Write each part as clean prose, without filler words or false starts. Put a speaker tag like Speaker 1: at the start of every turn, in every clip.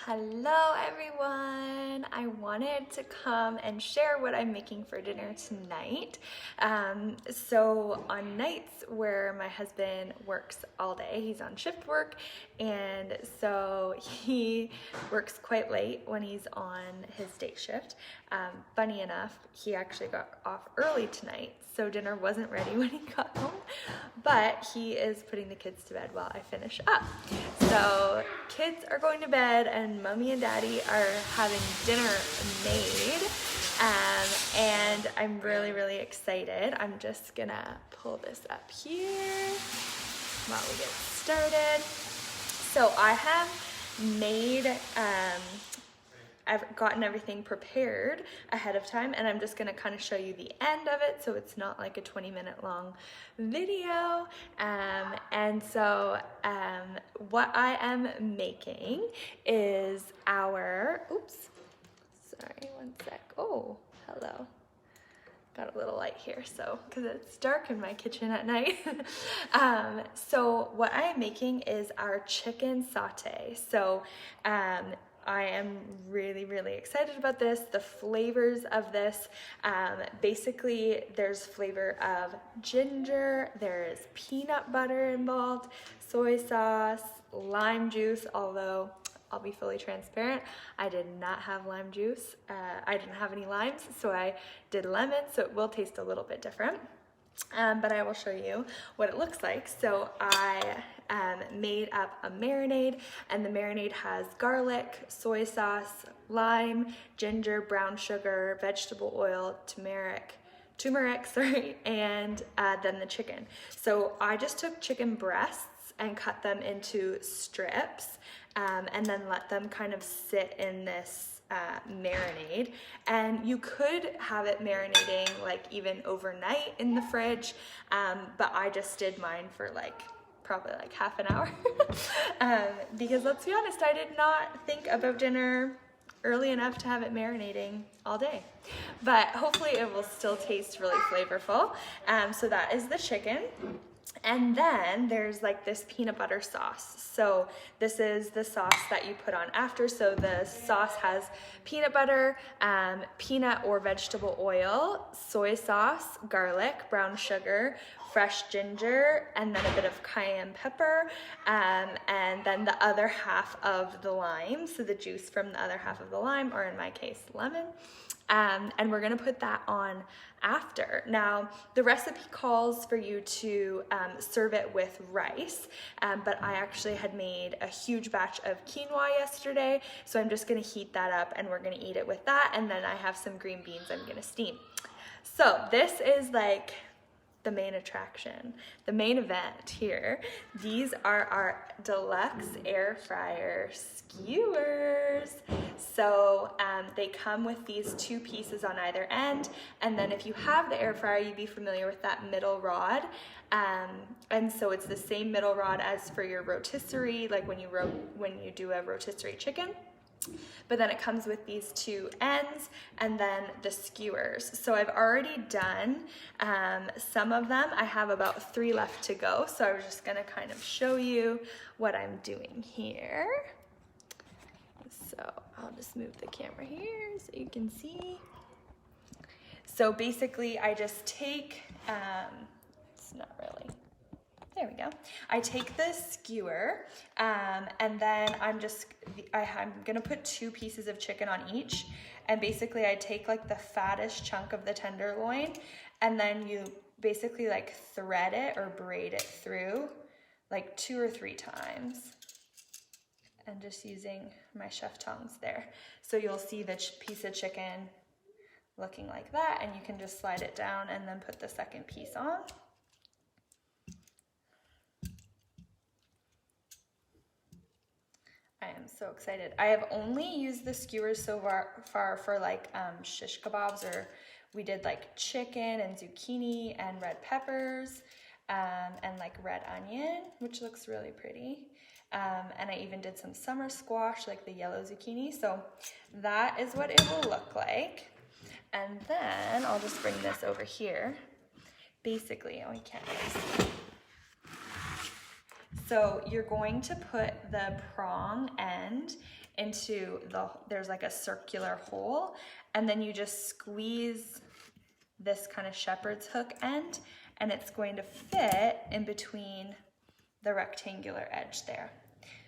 Speaker 1: Hello everyone! I wanted to come and share what I'm making for dinner tonight. So on nights where my husband works all day, he's on shift work, and so he works quite late when he's on his day shift. Funny enough, he actually got off early tonight, so dinner wasn't ready when he got home, but he is putting the kids to bed while I finish up. So kids are going to bed and mommy and daddy are having dinner made, and I'm really excited. I'm just gonna pull this up here while we get started. So I have made I've gotten everything prepared ahead of time, and I'm just gonna kind of show you the end of it so it's not like a 20-minute long video. And so what I am making is our, oops, sorry, one sec. Oh, hello. Got a little light here, so because it's dark in my kitchen at night. So what I am making is our chicken satay. So I am really excited about this. The flavors of this, basically there's flavor of ginger, there is peanut butter involved, soy sauce, lime juice, although I'll be fully transparent, I did not have lime juice. I didn't have any limes, so I did lemon, so it will taste a little bit different. But I will show you what it looks like. So I made up a marinade, and the marinade has garlic, soy sauce, lime, ginger, brown sugar, vegetable oil, turmeric, sorry, and then the chicken. So I just took chicken breasts and cut them into strips, and then let them kind of sit in this marinade. And you could have it marinating like even overnight in the fridge, but I just did mine for probably like half an hour because let's be honest, I did not think about dinner early enough to have it marinating all day, but hopefully it will still taste really flavorful. So that is the chicken. And then there's like this peanut butter sauce. So this is the sauce that you put on after. So the sauce has peanut butter, peanut or vegetable oil, soy sauce, garlic, brown sugar, fresh ginger, and then a bit of cayenne pepper, and then the other half of the lime. So the juice from the other half of the lime, or in my case, lemon. And we're gonna put that on after. Now, the recipe calls for you to serve it with rice, but I actually had made a huge batch of quinoa yesterday, so I'm just gonna heat that up and we're gonna eat it with that, and then I have some green beans I'm gonna steam. So this is like the main attraction, the main event here. These are our Deluxe air fryer skewers. So they come with these two pieces on either end, and then if you have the air fryer, you'd be familiar with that middle rod. And so it's the same middle rod as for your rotisserie, like when you do a rotisserie chicken. But then it comes with these two ends and then the skewers. So I've already done some of them. I have about 3 left to go. So I was just gonna kind of show you what I'm doing here. So I'll just move the camera here so you can see. So basically I just take, it's not really, there we go. I take the skewer, and then I'm gonna put 2 pieces of chicken on each, and basically I take like the fattest chunk of the tenderloin, and then you basically like thread it or braid it through like 2 or 3 times, and just using my chef tongs there. So you'll see the piece of chicken looking like that, and you can just slide it down and then put the second piece on. I am so excited. I have only used the skewers so far for like shish kebabs, or we did like chicken and zucchini and red peppers, and like red onion, which looks really pretty. And I even did some summer squash, like the yellow zucchini. So that is what it will look like. And then I'll just bring this over here. Basically, oh, you can't really see. So you're going to put the prong end into there's like a circular hole, and then you just squeeze this kind of shepherd's hook end, and it's going to fit in between the rectangular edge there.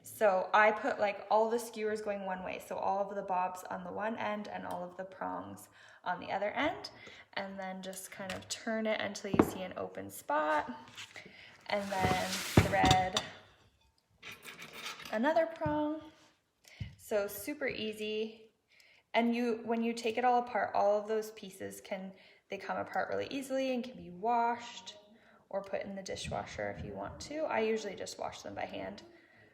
Speaker 1: So I put like all the skewers going one way, so all of the bobs on the one end and all of the prongs on the other end, and then just kind of turn it until you see an open spot, and then thread another prong. So super easy. And when you take it all apart, all of those pieces they come apart really easily and can be washed or put in the dishwasher if you want to. I usually just wash them by hand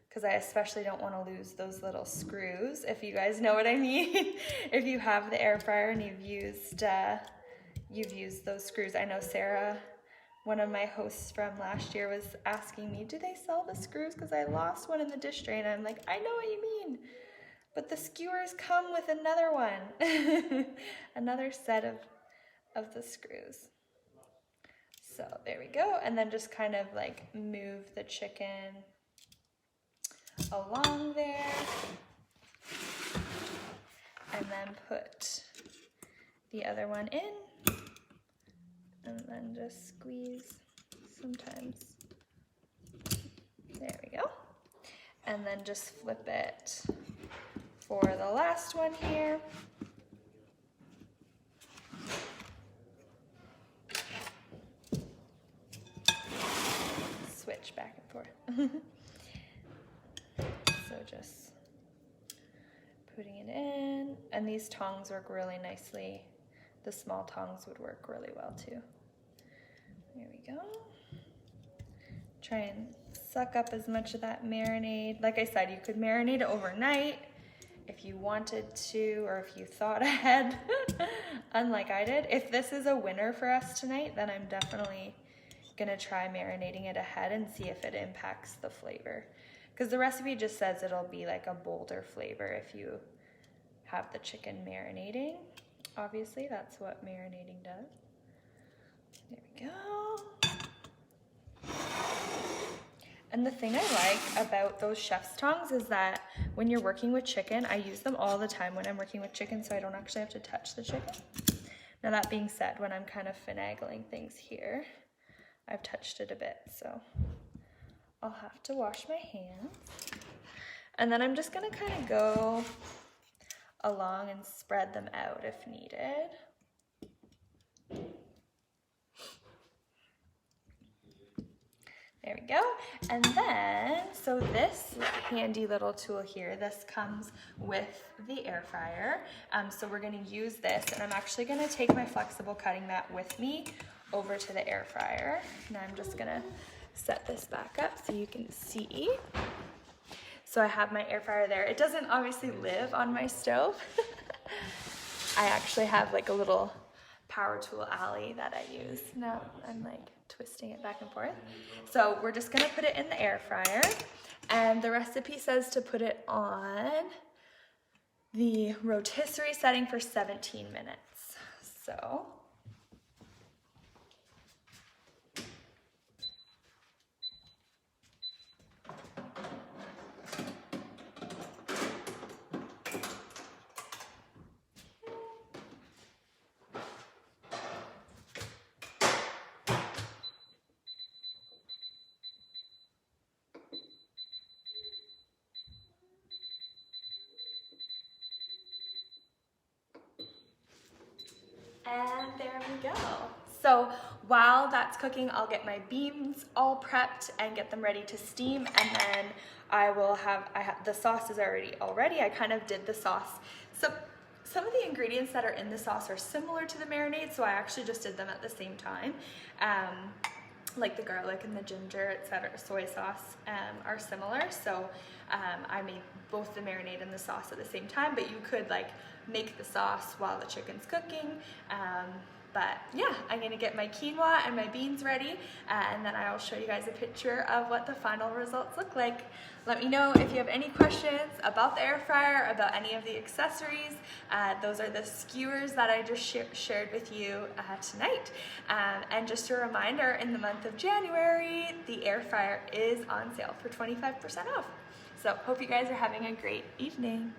Speaker 1: because I especially don't want to lose those little screws, if you guys know what I mean. If you have the air fryer and you've used those screws. I know Sarah, one of my hosts from last year, was asking me, do they sell the screws? Because I lost one in the dish tray, and I'm like, I know what you mean. But the skewers come with another one, another set of the screws. So there we go. And then just kind of like move the chicken along there, and then put the other one in, and then just squeeze sometimes. There we go. And then just flip it for the last one here. Switch back and forth. So just putting it in, and these tongs work really nicely. The small tongs would work really well too. There we go. Try and suck up as much of that marinade. Like I said, you could marinate it overnight if you wanted to, or if you thought ahead, unlike I did. If this is a winner for us tonight, then I'm definitely gonna try marinating it ahead and see if it impacts the flavor. Because the recipe just says it'll be like a bolder flavor if you have the chicken marinating. Obviously, that's what marinating does. There we go. And the thing I like about those chef's tongs is that when you're working with chicken, I use them all the time when I'm working with chicken, so I don't actually have to touch the chicken. Now that being said, when I'm kind of finagling things here, I've touched it a bit, so I'll have to wash my hands. And then I'm just gonna kind of go along and spread them out if needed. There we go. And then, so this handy little tool here, this comes with the air fryer. So we're gonna use this, and I'm actually gonna take my flexible cutting mat with me over to the air fryer. And I'm just gonna set this back up so you can see. So I have my air fryer there. It doesn't obviously live on my stove. I actually have like a little power tool alley that I use. Now I'm like twisting it back and forth. So we're just gonna put it in the air fryer, and the recipe says to put it on the rotisserie setting for 17 minutes. So and there we go. So while that's cooking, I'll get my beans all prepped and get them ready to steam, and then I have the sauce is already all ready. I kind of did the sauce. So some of the ingredients that are in the sauce are similar to the marinade, so I actually just did them at the same time. Like the garlic and the ginger, etc., soy sauce are similar. So I made both the marinade and the sauce at the same time, but you could like make the sauce while the chicken's cooking. But yeah, I'm gonna get my quinoa and my beans ready, and then I'll show you guys a picture of what the final results look like. Let me know if you have any questions about the air fryer, about any of the accessories. Those are the skewers that I just shared with you tonight. And just a reminder, in the month of January, the air fryer is on sale for 25% off. So hope you guys are having a great evening.